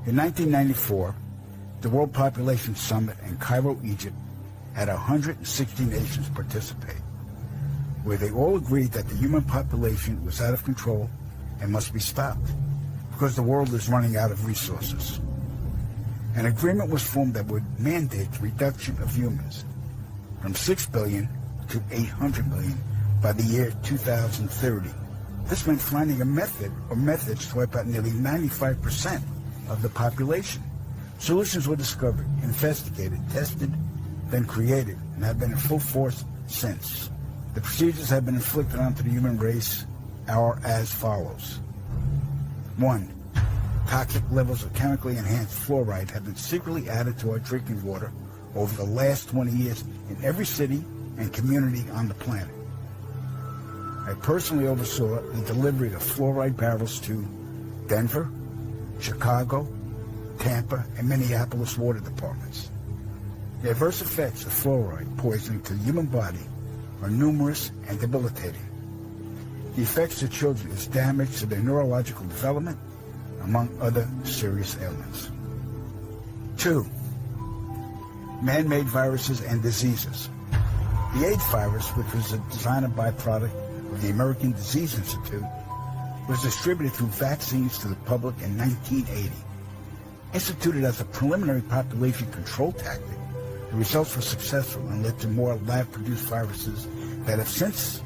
In 1994, the World Population Summit in Cairo, Egypt, had 160 nations participate, where they all agreed that the human population was out of control and must be stopped because the world is running out of resources. An agreement was formed that would mandate the reduction of humans from 6 billion to 800 million by the year 2030. This meant finding a method or methods to wipe out nearly 95% of the population. Solutions were discovered, investigated, tested, then created, and have been in full force since. The procedures have been inflicted onto the human race are as follows. 1. Toxic levels of chemically enhanced fluoride have been secretly added to our drinking water over the last 20 years in every city and community on the planet. I personally oversaw the delivery of fluoride barrels to Denver, Chicago, Tampa, and Minneapolis water departments. The adverse effects of fluoride poisoning to the human body are numerous and debilitating. The effects to children is damage to their neurological development, among other serious ailments. 2. Man-made viruses and diseases. The AIDS virus, which was a designer byproduct of the American Disease Institute, was distributed through vaccines to the public in 1980. Instituted as a preliminary population control tactic, the results were successful and led to more lab-produced viruses that have since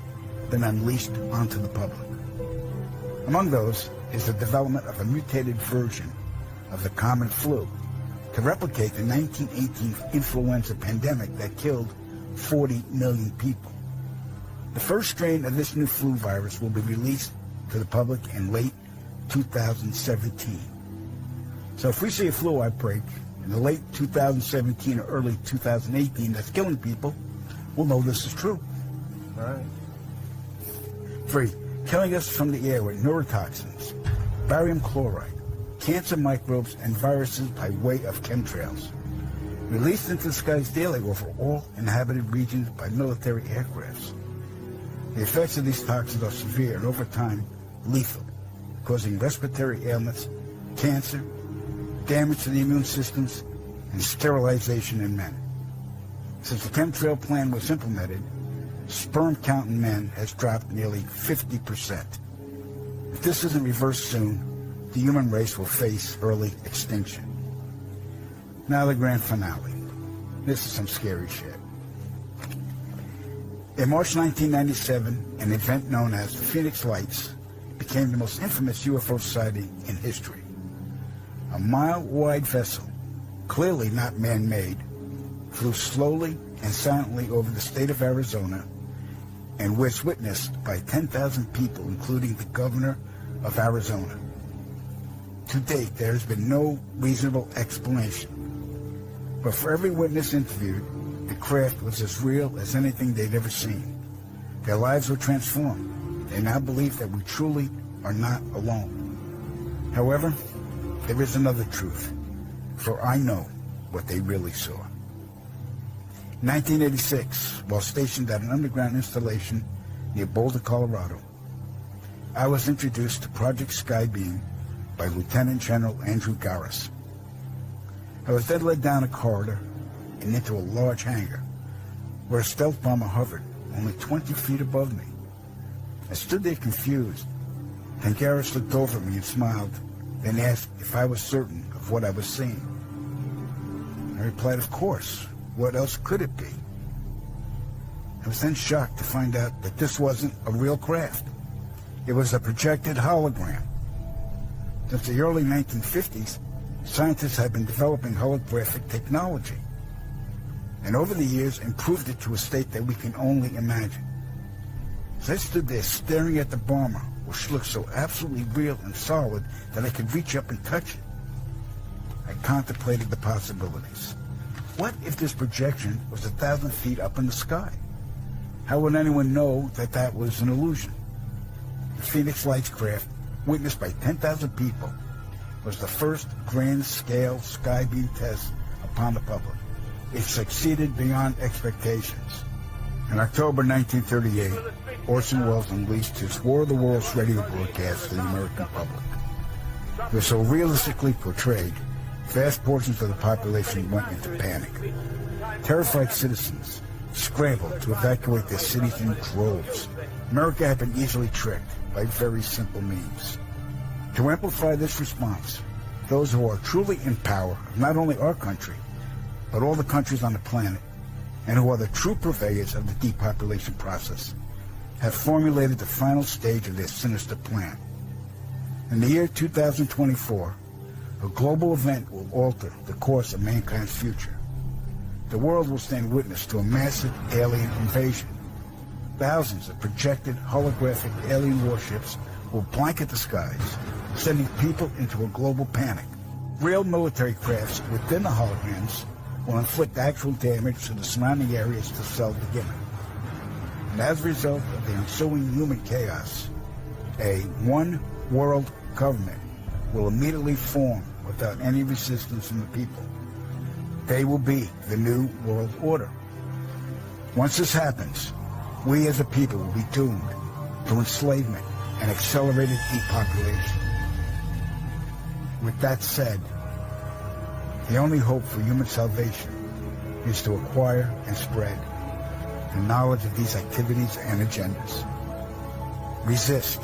been unleashed onto the public. Among those is the development of a mutated version of the common flu to replicate the 1918 influenza pandemic that killed 40 million people. The first strain of this new flu virus will be released to the public in late 2017. So if we see a flu outbreak in the late 2017 or early 2018 that's killing people, we'll know this is true. All right. 3. Killing us from the air with neurotoxins, barium chloride, cancer microbes, and viruses by way of chemtrails. Released into the skies daily over all inhabited regions by military aircrafts. The effects of these toxins are severe and over time lethal, causing respiratory ailments, cancer, damage to the immune systems, and sterilization in men. Since the chemtrail plan was implemented, sperm count in men has dropped nearly 50%. If this isn't reversed soon, the human race will face early extinction. Now the grand finale. This is some scary shit. In March 1997, an event known as the Phoenix Lights became the most infamous UFO sighting in history. A mile-wide vessel, clearly not man-made, flew slowly and silently over the state of Arizona and was witnessed by 10,000 people, including the governor of Arizona. To date, there has been no reasonable explanation. But for every witness interviewed, the craft was as real as anything they'd ever seen. Their lives were transformed. They now believe that we truly are not alone. However, there is another truth, for I know what they really saw. In 1986, while stationed at an underground installation near Boulder, Colorado, I was introduced to Project Skybeam by Lieutenant General Andrew Garris. I was then led down a corridor and into a large hangar where a stealth bomber hovered only 20 feet above me. I stood there confused. Then Garris looked over at me and smiled, then asked if I was certain of what I was seeing. I replied, of course. What else could it be? I was then shocked to find out that this wasn't a real craft. It was a projected hologram. Since the early 1950s, scientists have been developing holographic technology, and over the years improved it to a state that we can only imagine. As I stood there staring at the bomber, which looked so absolutely real and solid that I could reach up and touch it, I contemplated the possibilities. What if this projection was 1,000 feet up in the sky? How would anyone know that that was an illusion? The Phoenix Lights craft, witnessed by 10,000 people, was the first grand-scale skybeam test upon the public. It succeeded beyond expectations. In October 1938, Orson Welles unleashed his War of the Worlds radio broadcast to the American public. were so realistically portrayed, vast portions of the population went into panic. Terrified citizens scrambled to evacuate their cities in droves. America had been easily tricked by very simple means. To amplify this response, those who are truly in power of not only our country, but all the countries on the planet, and who are the true purveyors of the depopulation process, have formulated the final stage of their sinister plan. In the year 2024, a global event will alter the course of mankind's future. The world will stand witness to a massive alien invasion. Thousands of projected holographic alien warships will blanket the skies, sending people into a global panic. Real military crafts within the holograms will inflict actual damage to the surrounding areas to sell the gimmick. And as a result of the ensuing human chaos, a one-world government will immediately form without any resistance from the people. They will be the new world order. Once this happens, we as a people will be doomed to enslavement and accelerated depopulation. With that said, the only hope for human salvation is to acquire and spread the knowledge of these activities and agendas. Resist,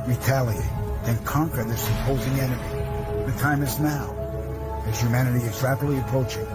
retaliate, then conquer this opposing enemy. The time is now, as humanity is rapidly approaching